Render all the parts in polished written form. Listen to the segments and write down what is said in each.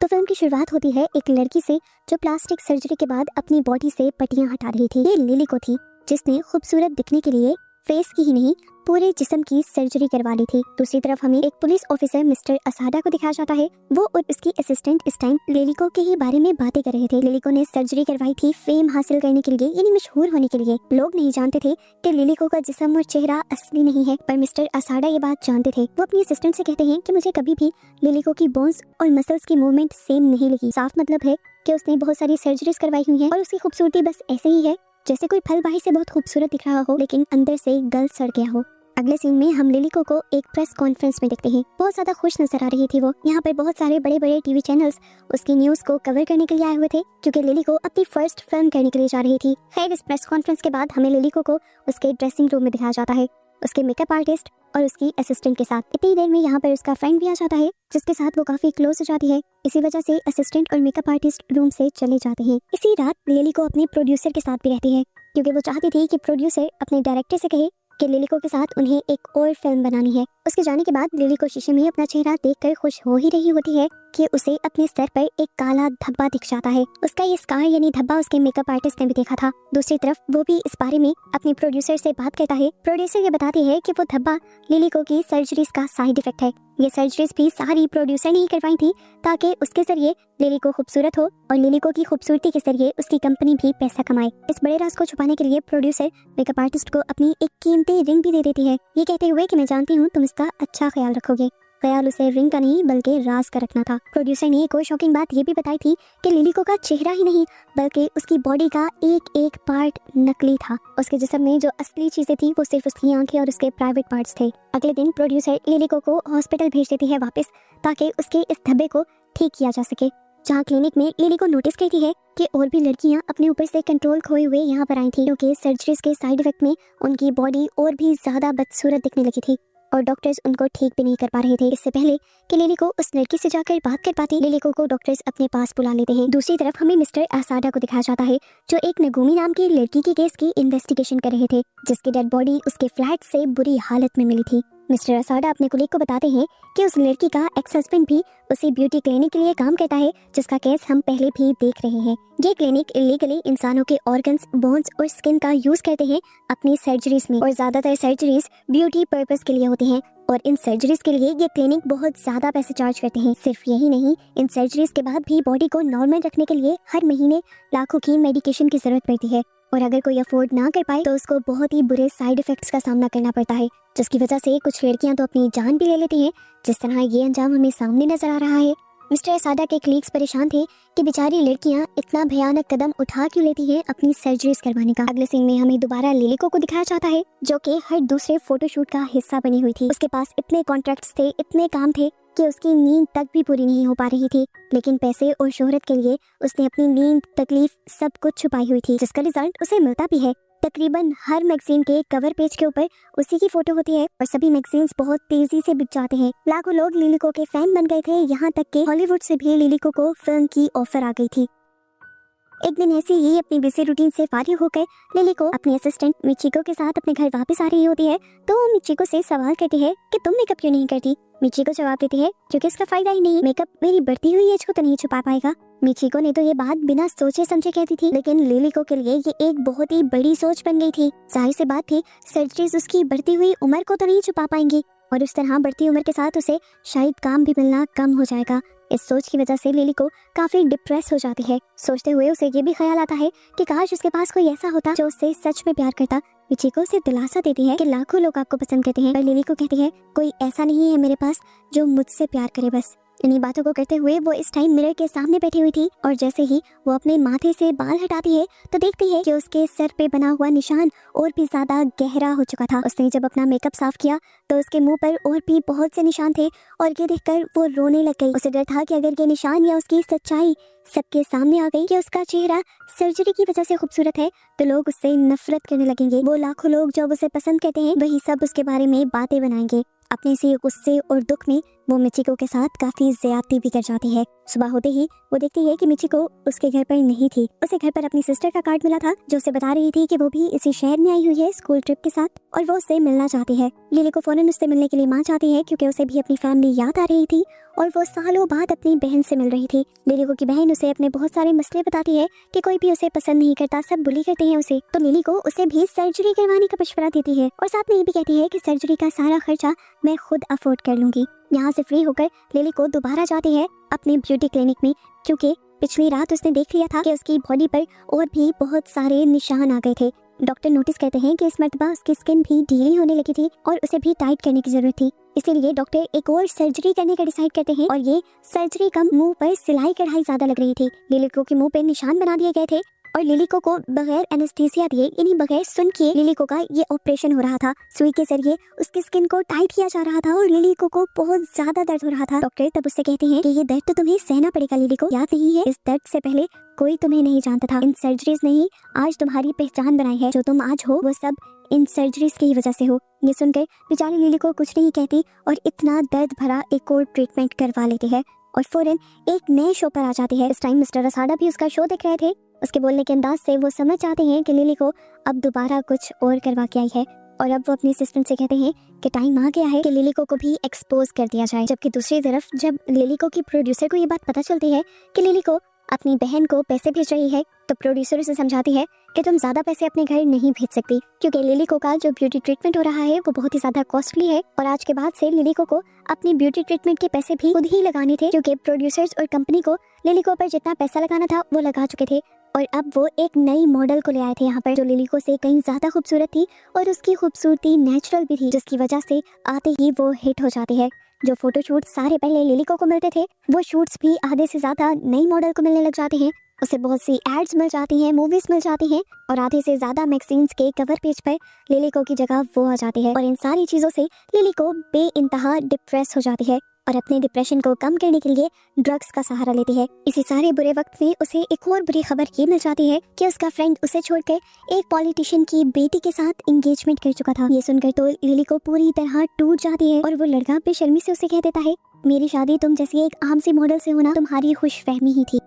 तो फिल्म की शुरुआत होती है एक लड़की से जो प्लास्टिक सर्जरी के बाद अपनी बॉडी से पट्टियां हटा रही थी। ये लिली को थी जिसने खूबसूरत दिखने के लिए फेस की ही नहीं पूरे जिस्म की सर्जरी करवा ली थी। दूसरी तरफ हमें एक पुलिस ऑफिसर मिस्टर असाडा को दिखाया जाता है। वो और उसकी असिस्टेंट इस टाइम लिलिको के ही बारे में बातें कर रहे थे। लिलिको ने सर्जरी करवाई थी फेम हासिल करने के लिए, यानी मशहूर होने के लिए। लोग नहीं जानते थे कि लिलिको का जिस्म और चेहरा असली नहीं है, पर मिस्टर असाडा ये बात जानते थे। वो अपनी असिस्टेंट से कहते हैं कि मुझे कभी भी लिलिको की बोन्स और मसल्स की मूवमेंट सेम नहीं लगी। साफ मतलब है कि उसने बहुत सारी सर्जरीज करवाई हुई हैं और उसकी खूबसूरती बस ऐसे ही है जैसे कोई फल बाहर से बहुत खूबसूरत दिख रहा हो लेकिन अंदर से गल सड़ गया हो। अगले सीन में हम लिलिको को एक प्रेस कॉन्फ्रेंस में देखते हैं। बहुत ज्यादा खुश नजर आ रही थी वो। यहाँ पर बहुत सारे बड़े बड़े टीवी चैनल्स उसकी न्यूज को कवर करने के लिए आए हुए थे क्योंकि लिलिको अपनी फर्स्ट फिल्म करने के लिए जा रही थी। खैर, इस प्रेस कॉन्फ्रेंस के बाद हमें लिलिको को उसके ड्रेसिंग रूम में दिखाया जाता है, उसके मेकअप आर्टिस्ट और उसकी असिस्टेंट के साथ। इतनी देर में यहाँ पर उसका फ्रेंड भी आ जाता है जिसके साथ वो काफी क्लोज हो जाती है। इसी वजह से असिस्टेंट और मेकअप आर्टिस्ट रूम से चले जाते हैं। इसी रात लिलिको अपने प्रोड्यूसर के साथ भी रहती है क्योंकि वो चाहती थी कि प्रोड्यूसर अपने डायरेक्टर से कहे कि लिलिको के साथ उन्हें एक और फिल्म बनानी है। उसके जाने के बाद लिलिको शीशे में अपना चेहरा देखकर खुश हो ही रही होती है कि उसे अपने सर पर एक काला धब्बा दिख जाता है। उसका ये स्कार यानी धब्बा उसके मेकअप आर्टिस्ट ने भी देखा था। दूसरी तरफ वो भी इस बारे में अपने प्रोड्यूसर से बात करता है। प्रोड्यूसर ये बताती है कि वो धब्बा लिलिको की सर्जरीज का साइड इफेक्ट है। ये सर्जरीज भी सारी प्रोड्यूसर ने ही करवाई थी ताकि उसके जरिए लिलिको खूबसूरत हो और लिलिको की खूबसूरती के जरिए उसकी कंपनी भी पैसा कमाए। इस बड़े राज को छुपाने के लिए प्रोड्यूसर मेकअप आर्टिस्ट को अपनी एक कीमती रिंग भी दे देती है, ये कहते हुए कि मैं जानती हूँ तुम इसका अच्छा ख्याल रखोगे। ख्याल उसे रिंग का नहीं बल्कि राज का रखना था। प्रोड्यूसर ने एक और शॉकिंग बात ये भी बताई थी कि लिलिको का चेहरा ही नहीं बल्कि उसकी बॉडी का एक एक पार्ट नकली था। उसके जिस्म में जो असली चीजें थी वो सिर्फ उसकी आंखें और उसके प्राइवेट पार्ट्स थे। अगले दिन प्रोड्यूसर लिलिको को हॉस्पिटल भेज देती है वापस ताकि उसके इस धब्बे को ठीक किया जा सके। जहाँ क्लिनिक में लिलिको नोटिस करती है कि और भी लड़कियां अपने ऊपर से कंट्रोल खोए हुए यहाँ पर आई थी क्योंकि सर्जरीज के साइड इफेक्ट में उनकी बॉडी और भी ज्यादा बदसूरत दिखने लगी थी और डॉक्टर्स उनको ठीक भी नहीं कर पा रहे थे। इससे पहले कि लिलिको उस लड़की से जाकर बात कर पाती, लिलिको को डॉक्टर्स अपने पास बुला लेते हैं। दूसरी तरफ हमें मिस्टर असाडा को दिखाया जाता है जो एक नगूमी नाम की लड़की के केस की इन्वेस्टिगेशन कर रहे थे जिसकी डेड बॉडी उसके फ्लैट से बुरी हालत में मिली थी। मिस्टर असाडा अपने कुलीग को बताते हैं कि उस लड़की का एक्स हस्बैंड भी उसी ब्यूटी क्लिनिक के लिए काम करता है जिसका केस हम पहले भी देख रहे हैं। ये क्लिनिक इलीगली इंसानों के ऑर्गन्स, बोन्स और स्किन का यूज करते हैं अपनी सर्जरीज में और ज्यादातर सर्जरीज ब्यूटी पर्पस के लिए होती हैं और इन सर्जरीज के लिए ये क्लिनिक बहुत ज्यादा पैसे चार्ज करते हैं। सिर्फ यही नहीं, इन सर्जरीज के बाद भी बॉडी को नॉर्मल रखने के लिए हर महीने लाखों की मेडिकेशन की जरूरत पड़ती है और अगर कोई अफोर्ड ना कर पाए तो उसको बहुत ही बुरे साइड इफेक्ट्स का सामना करना पड़ता है जिसकी वजह से कुछ लड़कियां तो अपनी जान भी ले लेती हैं, जिस तरह ये अंजाम हमें सामने नजर आ रहा है। मिस्टर असाडा के कलीग्स परेशान थे कि बेचारी लड़कियां इतना भयानक कदम उठा क्यों लेती हैं अपनी सर्जरीज करवाने का। अगले सीन में हमें दोबारा लिलिको को दिखाया जाता है जो कि हर दूसरे फोटोशूट का हिस्सा बनी हुई थी। उसके पास इतने कॉन्ट्रैक्ट्स थे, इतने काम थे कि उसकी नींद तक भी पूरी नहीं हो पा रही थी, लेकिन पैसे और शोहरत के लिए उसने अपनी नींद, तकलीफ सब कुछ छुपाई हुई थी जिसका रिजल्ट उसे मिलता भी है। तकरीबन हर मैगजीन के कवर पेज के ऊपर उसी की फोटो होती है और सभी मैगजीन्स बहुत तेजी से बिक जाते हैं। लाखों लोग लिलिको के फैन बन गए थे, यहाँ तक कि हॉलीवुड से भी लिलिको को फिल्म की ऑफर आ गई थी। एक दिन ऐसे ही अपनी बिजी रूटीन से फारिग होकर लिलिको अपनी असिस्टेंट मिचिको के साथ अपने घर वापस आ रही होती है तो वो मिचिको से सवाल करती है कि तुम मेकअप क्यों नहीं करती। मिचिको जवाब देती है क्योंकि इसका फायदा ही नहीं, मेकअप मेरी बढ़ती हुई एज को तो नहीं छुपा पाएगा। मिचिको ने तो ये बात बिना सोचे समझे कहती थी लेकिन लिलिको के लिए ये एक बहुत ही बड़ी सोच बन गई थी। जाहिर सी बात थी सर्जरीज उसकी बढ़ती हुई उम्र को तो नहीं छुपा पाएंगी और उस तरह बढ़ती उम्र के साथ उसे शायद काम भी मिलना कम हो जाएगा। इस सोच की वजह से लिलिको काफी डिप्रेस हो जाती है। सोचते हुए उसे ये भी ख्याल आता है कि काश उसके पास कोई ऐसा होता जो उससे सच में प्यार करता। मिचिको उसे दिलासा देती है कि लाखों लोग आपको पसंद करते हैं, पर लिलिको कहती है कोई ऐसा नहीं है मेरे पास जो मुझसे प्यार करे बस। इन्हीं बातों को करते हुए वो इस टाइम मिरर के सामने बैठी हुई थी और जैसे ही वो अपने माथे से बाल हटाती है तो देखती है कि उसके सर पे बना हुआ निशान और भी ज्यादा गहरा हो चुका था। उसने जब अपना मेकअप साफ किया तो उसके मुंह पर और भी बहुत से निशान थे और ये देखकर वो रोने लग गई। उसे डर था कि अगर ये निशान या उसकी सच्चाई सबके सामने आ गई कि उसका चेहरा सर्जरी की वजह से खूबसूरत है तो लोग उससे नफरत करने लगेंगे। वो लाखों लोग जो उसे पसंद करते हैं वही सब उसके बारे में बातें बनाएंगे। अपने से गुस्से और दुख में वो मिचिको के साथ काफी ज्यादती भी कर जाती है। सुबह होते ही वो देखती है कि मिचिको उसके घर पर नहीं थी। उसे घर पर अपनी सिस्टर का कार्ड मिला था जो उसे बता रही थी कि वो भी इसी शहर में आई हुई है स्कूल ट्रिप के साथ और वो उससे मिलना चाहती है। लिली को फौरन उससे मिलने के लिए माँ चाहती है क्योंकि उसे भी अपनी फैमिली याद आ रही थी और वो सालों बाद अपनी बहन से मिल रही थी। लिली को की बहन उसे अपने बहुत सारे मसले बताती है कि कोई भी उसे पसंद नहीं करता, सब बुली करते हैं उसे। तो लिली को उसे भी सर्जरी करवाने का मशवरा देती है और साथ में ये भी कहती है कि सर्जरी का सारा खर्चा मैं खुद अफोर्ड कर लूंगी। यहाँ से फ्री होकर लिली को दोबारा जाती है अपने ब्यूटी क्लिनिक में क्योंकि पिछली रात उसने देख लिया था कि उसकी बॉडी पर और भी बहुत सारे निशान आ गए थे। डॉक्टर नोटिस करते हैं कि इस मर्तबा उसकी स्किन भी ढीली होने लगी थी और उसे भी टाइट करने की जरूरत थी। इसीलिए डॉक्टर एक और सर्जरी करने का डिसाइड करते हैं और ये सर्जरी का मुंह पर सिलाई कढ़ाई ज्यादा लग रही थी। लिली को के मुंह पे निशान बना दिए गए थे और लिली को बगैर एनेस्थीसिया दिए यानी बगैर सुन किए लिली को का ये ऑपरेशन हो रहा था। सुई के जरिए उसकी स्किन को टाइट किया जा रहा था और लिली को बहुत ज्यादा दर्द हो रहा था। डॉक्टर तब उससे कहते हैं कि ये दर्द तो तुम्हें सहना पड़ेगा लिली को, याद नहीं है इस दर्द से पहले कोई तुम्हें नहीं जानता था। इन सर्जरीज ने ही आज तुम्हारी पहचान बनाई है, जो तुम आज हो वो सब इन सर्जरीज की वजह से हो। ये सुनकर बेचारी लिली को कुछ नहीं कहती और इतना दर्द भरा एक और ट्रीटमेंट करवा लेती है और फौरन एक नए शो पर आ जाती है। इस टाइम मिस्टर असाडा भी उसका शो देख रहे थे। उसके बोलने के अंदाज से वो समझ जाते हैं कि लिली को अब दोबारा कुछ और करवा के आई है और अब वो अपनी असिस्टेंट से कहते हैं कि टाइम आ गया है कि लिली को भी एक्सपोज कर दिया जाए। जबकि दूसरी तरफ जब लिली को की प्रोड्यूसर को ये बात पता चलती है कि लिली को अपनी बहन को पैसे भेज रही है तो प्रोड्यूसर उसे समझाती है कि तुम ज्यादा पैसे अपने घर नहीं भेज सकती क्योंकि लिली को का जो ब्यूटी ट्रीटमेंट हो रहा है वो बहुत ही ज्यादा कॉस्टली है और आज के बाद से लिली को अपनी ब्यूटी ट्रीटमेंट के पैसे भी खुद ही लगाने थे क्योंकि प्रोड्यूसर्स और कंपनी को लिली को पर जितना पैसा लगाना था वो लगा चुके थे। और अब वो एक नई मॉडल को ले आए थे यहाँ पर जो लिली को से कहीं ज्यादा खूबसूरत थी और उसकी खूबसूरती नेचुरल भी थी, जिसकी वजह से आते ही वो हिट हो जाती है। जो फोटोशूट सारे पहले लिली को मिलते थे वो शूट्स भी आधे से ज्यादा नई मॉडल को मिलने लग जाते हैं। उसे बहुत सी एड्स मिल जाती हैं, मूवीज मिल जाती हैं और आधे से ज्यादा मैगजीन्स के कवर पेज पर लिली को की जगह वो आ जाती है और इन सारी चीजों से लिली को बेइंतहा डिप्रेस हो जाती है और अपने डिप्रेशन को कम करने के लिए ड्रग्स का सहारा लेती है। इसी सारे बुरे वक्त में उसे एक और बुरी खबर ये मिल जाती है कि उसका फ्रेंड उसे छोड़कर एक पॉलिटिशियन की बेटी के साथ एंगेजमेंट कर चुका था। ये सुनकर तो लिली को पूरी तरह टूट जाती है और वो लड़का बेशर्मी से उसे कह देता है, मेरी शादी तुम जैसी एक आम सी मॉडल से होना तुम्हारी खुशफहमी ही थी।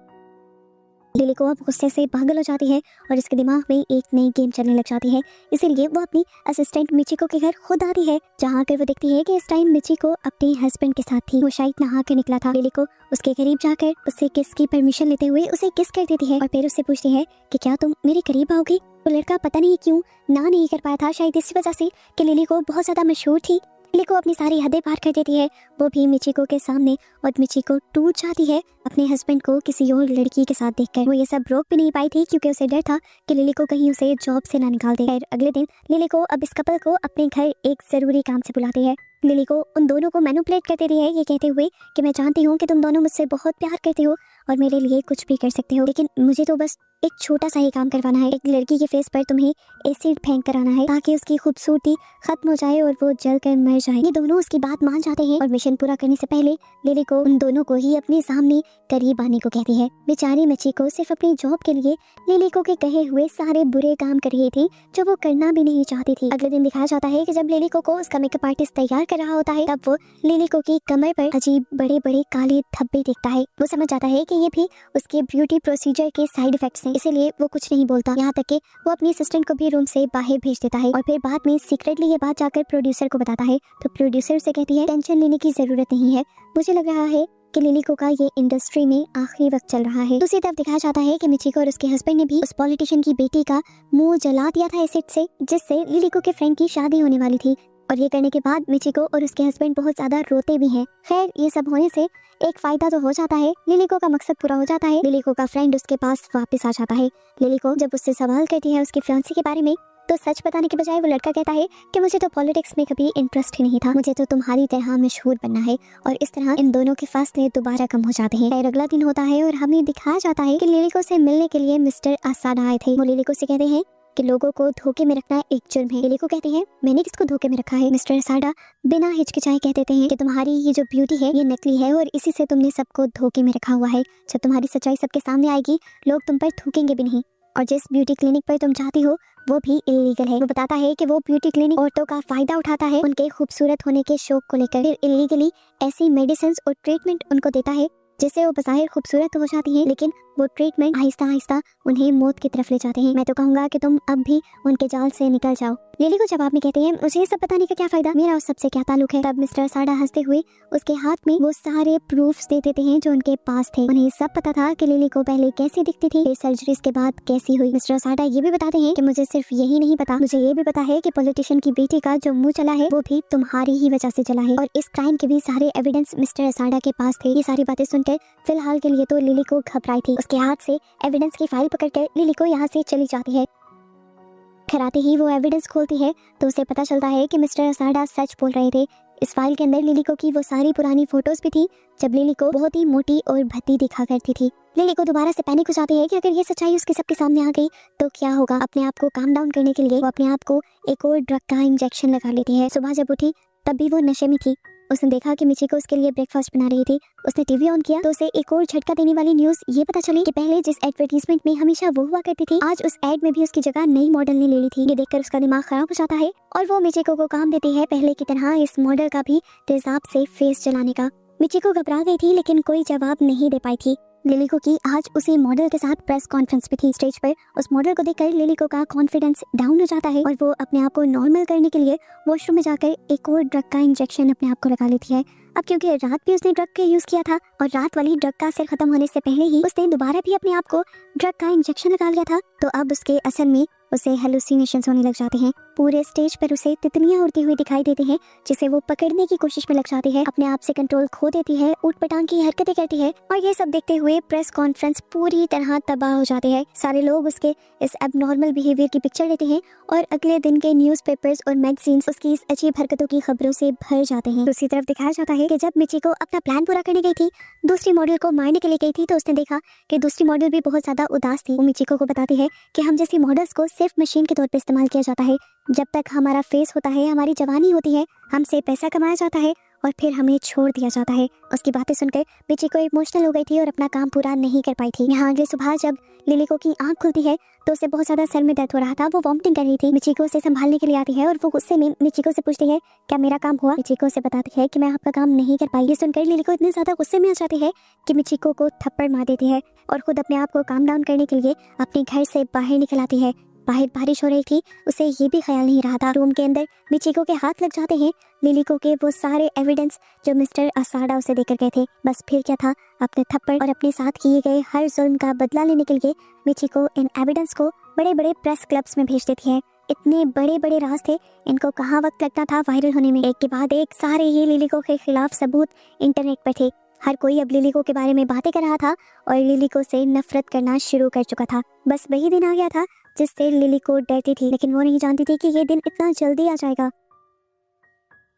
लिली को अब गुस्से से पागल हो जाती है और इसके दिमाग में एक नई गेम चलने लग जाती है। इसीलिए वो अपनी असिस्टेंट मिचिको के घर खुद आती है, जहाँ कर वो देखती है कि इस टाइम मिचिको अपने हस्बैंड के साथ थी। वो शायद नहा कर निकला था। लिली को उसके करीब जाकर उससे किस की परमिशन लेते हुए उसे किस कर देती है और फिर उससे पूछती है कि क्या तुम मेरे करीब आओगी। वो लड़का पता नहीं क्यों ना नहीं कर पाया था, शायद इसी वजह से कि लिली को बहुत ज्यादा मशहूर थी। लिली को अपनी सारी हदें पार कर देती है वो भी मिचिको के सामने और मिचिको टूट जाती है अपने हस्बैंड को किसी और लड़की के साथ देखकर। वो ये सब रोक भी नहीं पाई थी क्योंकि उसे डर था कि लिली को कहीं उसे जॉब से ना निकाल दे। अगले दिन लिली को अब इस कपल को अपने घर एक जरूरी काम से बुलाती है। लिली को उन दोनों को मैनिपुलेट करते रही है ये कहते हुए कि मैं जानती हूँ कि तुम दोनों मुझसे बहुत प्यार करते हो और मेरे लिए कुछ भी कर सकते हो, लेकिन मुझे तो बस एक छोटा सा ही काम करवाना है। एक लड़की के फेस पर तुम्हें एसिड फेंक कर आना है ताकि उसकी खूबसूरती खत्म हो जाए और वो जल कर मर जाए। ये दोनों उसकी बात मान जाते हैं और मिशन पूरा करने से पहले लिली को उन दोनों को ही अपने सामने करीब आने को कहती है। बेचारी मिचिको सिर्फ अपनी जॉब के लिए लिली को के कहे हुए सारे बुरे काम कर रही थी जो वो करना भी नहीं चाहती थी। अगले दिन दिखाया जाता है कि जब लिली को उसका मेकअप आर्टिस्ट तैयार कर रहा होता है तब वो लिली को की कमर पर अजीब बड़े बड़े काले धब्बे देखता है। वो समझ जाता है कि ये भी उसके ब्यूटी प्रोसीजर के साइड इफेक्ट्स हैं, इसीलिए वो कुछ नहीं बोलता। यहाँ तक कि वो अपनी असिस्टेंट को भी रूम से बाहर भेज देता है और फिर बाद में सीक्रेटली ये बात जाकर प्रोड्यूसर को बताता है। तो प्रोड्यूसर से कहती है टेंशन लेने की जरूरत नहीं है, मुझे लग रहा है कि लिली को का ये इंडस्ट्री में आखिरी वक्त चल रहा है। दूसरी तरफ दिखाया जाता है कि मिचिको और उसके हस्बैंड ने भी उस पॉलिटिशियन की बेटी का मुंह जला दिया था एसिड से, जिससे लिली को के फ्रेंड की शादी होने वाली थी और ये करने के बाद मिचिको और उसके हस्बैंड बहुत ज्यादा रोते भी हैं। खैर ये सब होने से एक फायदा तो हो जाता है, लिली को का मकसद पूरा हो जाता है। लिली को का फ्रेंड उसके पास वापस आ जाता है। लिली को जब उससे सवाल करती है उसके फियांसी के बारे में तो सच बताने के बजाय वो लड़का कहता है कि मुझे तो पॉलिटिक्स में कभी इंटरेस्ट ही नहीं था, मुझे तो तुम्हारी तरह मशहूर बनना है। और इस तरह इन दोनों के फासले दोबारा कम हो जाते हैं। अगला दिन होता है और हमें दिखाया जाता है कि लिली को से मिलने के लिए मिस्टर असाडा आए थे। वो लिली को से कहते हैं कि लोगों को धोखे में रखना एक जुर्म है। लिली को कहते हैं मैंने किसको धोखे में रखा है। मिस्टर असाडा बिना हिचकिचाए कह देते हैं कि तुम्हारी ये जो ब्यूटी है ये नकली है और इसी से तुमने सबको धोखे में रखा हुआ है। जब तुम्हारी सच्चाई सबके सामने आएगी लोग तुम पर थूकेंगे भी नहीं। और जिस ब्यूटी क्लिनिक पर तुम जाती हो वो भी इलीगल है। वो बताता है कि वो ब्यूटी क्लिनिक औरतों का फायदा उठाता है उनके खूबसूरत होने के शौक को लेकर, फिर इलीगली ऐसी मेडिसिन और ट्रीटमेंट उनको देता है जिससे वो बज़ाहिर खूबसूरत हो जाती हैं, लेकिन वो ट्रीटमेंट आहिस्ता आहिस्ता उन्हें मौत की तरफ ले जाते हैं। मैं तो कहूँगा कि तुम अब भी उनके जाल से निकल जाओ। लिली को जवाब में कहते हैं, मुझे ये सब बताने का क्या फायदा, मेरा उस सबसे क्या ताल्लुक है। तब मिस्टर असाडा हंसते हुए उसके हाथ में वो सारे प्रूफ्स दे देते हैं जो उनके पास थे। उन्हें सब पता था कि लिली को पहले कैसी दिखती थी, फिर सर्जरीज के बाद कैसी हुई। मिस्टर असाडा ये भी बताते हैं कि मुझे सिर्फ यही नहीं पता, मुझे ये भी पता है कि पॉलिटिशियन की बेटी का जो मुंह चला है वो भी तुम्हारी ही वजह से चला है, और इस क्राइम के भी सारे एविडेंस मिस्टर असाडा के पास थे। ये सारी बातें सुनकर फिलहाल के लिए तो लिली को घबराई थी। उसके हाथ से एविडेंस की फाइल पकड़कर लिली को यहाँ से चली जाती है। घर आते ही वो एविडेंस खोलती है तो उसे पता चलता है कि मिस्टर असाडा सच बोल रहे थे। इस फाइल के अंदर लिली को की वो सारी पुरानी फोटोज भी थी जब लिली को बहुत ही मोटी और भद्दी दिखा करती थी। लिली को दोबारा से पैनिक हो जाती है कि अगर ये सच्चाई उसके सबके सामने आ गई तो क्या होगा। अपने आप को काम डाउन करने के लिए वो अपने आप को एक और ड्रग का इंजेक्शन लगा लेती है। सुबह जब उठी तब भी वो नशे में थी। उसने देखा कि मिचिको उसके लिए ब्रेकफास्ट बना रही थी। उसने टीवी ऑन किया तो उसे एक और झटका देने वाली न्यूज ये पता चली कि पहले जिस एडवर्टीजमेंट में हमेशा वो हुआ करती थी, आज उस एड में भी उसकी जगह नई मॉडल ने ले ली थी। ये देखकर उसका दिमाग खराब हो जाता है और वो मिचिको को काम देती है पहले की तरह इस मॉडल का भी तेजाब से फेस जलाने का। मिचिको घबरा गई थी लेकिन कोई जवाब नहीं दे पाई थी। लिली को की आज उसी मॉडल के साथ प्रेस कॉन्फ्रेंस पे थी। स्टेज पर उस मॉडल को देखकर लिली को का कॉन्फिडेंस डाउन हो जाता है और वो अपने आप को नॉर्मल करने के लिए वॉशरूम में जाकर एक और ड्रग का इंजेक्शन अपने आप को लगा लेती है। अब क्योंकि रात भी उसने ड्रग का यूज किया था और रात वाली ड्रग का असर खत्म होने से पहले ही उसने दोबारा भी अपने आप को ड्रग का इंजेक्शन लगा लिया था, तो अब उसके असर में उसे हेलुसिनेशंस होने लग जाते हैं। पूरे स्टेज पर उसे तितलियां उड़ती हुई दिखाई देती हैं जिसे वो पकड़ने की कोशिश में लग जाती है, अपने आप से कंट्रोल खो देती है, ऊट-पटांग की हरकतें करती है और ये सब देखते हुए प्रेस कॉन्फ्रेंस पूरी तरह तबाह हो जाती है। सारे लोग उसके इस एबनॉर्मल बिहेवियर की पिक्चर लेते हैं और अगले दिन के न्यूज़पेपर्स और मैगजीन्स उसकी इस अजीब हरकतों की खबरों से भर जाते हैं। दूसरी तरफ दिखाया जाता है कि जब मिचिको अपना प्लान पूरा करने गई थी, दूसरी मॉडल को मारने के लिए गई थी, तो उसने देखा कि दूसरी मॉडल भी बहुत ज्यादा उदास थी। वो मिचिको को बताती है कि हम जैसी मॉडल्स को सिर्फ मशीन के तौर पर इस्तेमाल किया जाता है। जब तक हमारा फेस होता है, हमारी जवानी होती है, हमसे पैसा कमाया जाता है और फिर हमें छोड़ दिया जाता है। उसकी बातें सुनकर मिचिको इमोशनल हो गई थी और अपना काम पूरा नहीं कर पाई थी। यहाँ अगली सुबह जब लिलिको की आंख खुलती है तो उसे बहुत ज्यादा सर में दर्द हो रहा था। वो वॉमिटिंग कर रही थी। मिचिको उसे संभालने के लिए आती है और वो गुस्से में मिचिको से पूछती है, क्या मेरा काम हुआ? मिचिको उसे बताती है कि मैं आपका काम नहीं कर पाई। ये सुनकर लिलिको इतनी ज्यादा गुस्से में आ जाती है कि मिचिको को थप्पड़ मार देती है और खुद अपने आप को काम डाउन करने के लिए अपने घर से बाहर निकल आती है। बाहर बारिश हो रही थी, उसे ये भी ख्याल नहीं रहा था। रूम के अंदर मिचिको के हाथ लग जाते हैं लिलिको के वो सारे एविडेंस जो मिस्टर असाडा उसे देकर गए थे। बस फिर क्या था, अपने थप्पड़ और अपने साथ किए गए हर जुल्म का बदला लेने के लिए मिचिको इन एविडेंस को बड़े बड़े प्रेस क्लब्स में भेज देती है। इतने बड़े बड़े राज थे, इनको कहाँ वक्त लगता था वायरल होने में। एक के बाद एक सारे ही लिलिको के खिलाफ सबूत इंटरनेट पर थे। हर कोई अब लिलिको के बारे में बातें कर रहा था और लिलिको से नफरत करना शुरू कर चुका था। बस वही दिन आ गया था जिससे लिलिको डरती थी, लेकिन वो नहीं जानती थी कि ये दिन इतना जल्दी आ जाएगा।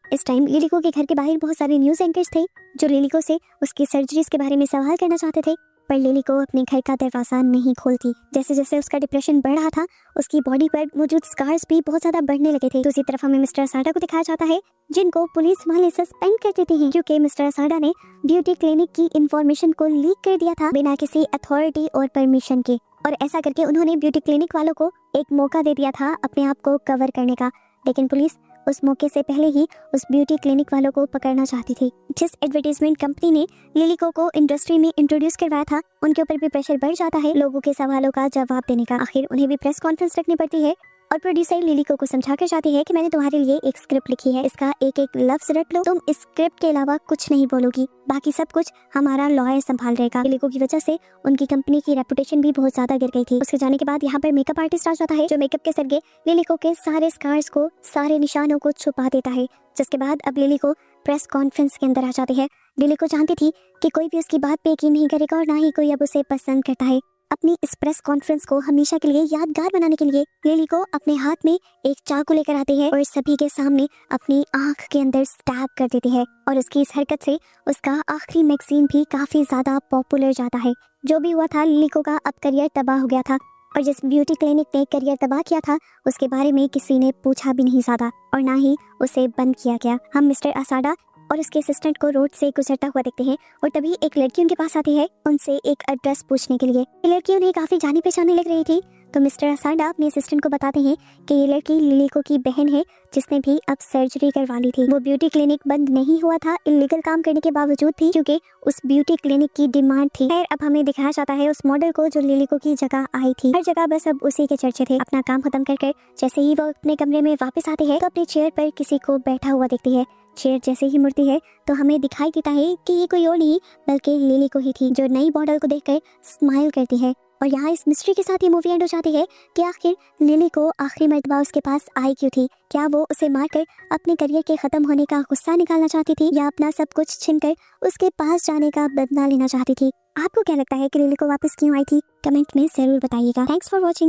इस टाइम लिलिको के घर के बाहर बहुत सारे न्यूज़ एंकर्स थे जो लिलिको से उसकी सर्जरीज के बारे में सवाल करना चाहते थे, पर लिलिको अपने घर का दरवाजा नहीं खोलती। जैसे जैसे उसका डिप्रेशन बढ़ रहा था, उसकी बॉडी पर मौजूद स्कार्स भी बहुत ज्यादा बढ़ने लगे थे। दूसरी तरफ हमें मिस्टर असाडा को दिखाया जाता है जिनको पुलिस वाले सस्पेंड कर देते हैं क्योंकि मिस्टर असाडा ने ब्यूटी क्लिनिक की इंफॉर्मेशन को लीक कर दिया था बिना किसी अथॉरिटी और परमिशन के, और ऐसा करके उन्होंने ब्यूटी क्लिनिक वालों को एक मौका दे दिया था अपने आप को कवर करने का। लेकिन पुलिस उस मौके से पहले ही उस ब्यूटी क्लिनिक वालों को पकड़ना चाहती थी। जिस एडवर्टाइजमेंट कंपनी ने लिलिको को इंडस्ट्री में इंट्रोड्यूस करवाया था, उनके ऊपर भी प्रेशर बढ़ जाता है लोगों के सवालों का जवाब देने का। आखिर उन्हें भी प्रेस कॉन्फ्रेंस रखनी पड़ती है और प्रोड्यूसर लिलिको को समझा कर जाती है कि मैंने तुम्हारे लिए एक स्क्रिप्ट लिखी है, इसका एक एक लफ्ज रट लो, तुम इस स्क्रिप्ट के अलावा कुछ नहीं बोलोगी, बाकी सब कुछ हमारा लॉयर संभाल रहेगा। लिलिको की वजह से उनकी कंपनी की रेपुटेशन भी बहुत ज्यादा गिर गई थी। उसके जाने के बाद यहाँ पर मेकअप आर्टिस्ट आ जाता है जो मेकअप के जरिए लिलिको के सारे स्कार्स को, सारे निशानों को छुपा देता है। जिसके बाद अब लिलिको प्रेस कॉन्फ्रेंस के अंदर आ जाती है। लिलिको जानती थी कि कोई भी उसकी बात पे यकीन नहीं करेगा और ना ही कोई अब उसे पसंद करता है। अपनी इस प्रेस कॉन्फ्रेंस को हमेशा के लिए यादगार बनाने के लिए लिलिको अपने हाथ में एक चाकू लेकर आती है और सभी के सामने अपनी आंख के अंदर स्टैब कर देती है, और उसकी इस हरकत से उसका आखिरी मैगजीन भी काफी ज्यादा पॉपुलर जाता है। जो भी हुआ था, लिलिको का अब करियर तबाह हो गया था और जिस ब्यूटी क्लिनिक ने करियर तबाह किया था उसके बारे में किसी ने पूछा भी नहीं ज्यादा और ना ही उसे बंद किया गया। हम मिस्टर असाडा और उसके असिस्टेंट को रोड से गुजरता हुआ देखते हैं और तभी एक लड़की उनके पास आती है उनसे एक एड्रेस पूछने के लिए। लड़की उन्हें काफी जानी पहचानी लग रही थी। तो मिस्टर असांडा अपने असिस्टेंट को बताते हैं कि ये लड़की लिलिको की बहन है जिसने भी अब सर्जरी करवा ली थी। वो ब्यूटी क्लिनिक बंद नहीं हुआ था इलीगल काम करने के बावजूद भी, क्योंकि उस ब्यूटी क्लिनिक की डिमांड थी। खैर अब हमें दिखाया जाता है उस मॉडल को जो लिलिको की जगह आई थी। हर जगह बस अब उसी के चर्चे थे। अपना काम खत्म कर जैसे ही वो अपने कमरे में वापस आती है तो अपनी चेयर पर किसी को बैठा हुआ देखती है। चेयर जैसे ही मुड़ती है तो हमें दिखाई देता है कि ये कोई और नहीं बल्कि लिलिको ही थी, जो नई मॉडल को देखकर स्माइल करती है। और यहाँ इस मिस्ट्री के साथ ये मूवी एंड हो जाती है कि आखिर लिलिको आखिरी मर्तबा उसके पास आई क्यों थी। क्या वो उसे मारकर अपने करियर के खत्म होने का गुस्सा निकालना चाहती थी, या अपना सब कुछ छीनकर उसके पास जाने का बदला लेना चाहती थी। आपको क्या लगता है कि लिलिको वापस क्यों आई थी? कमेंट में जरूर बताइएगा। Thanks for watching.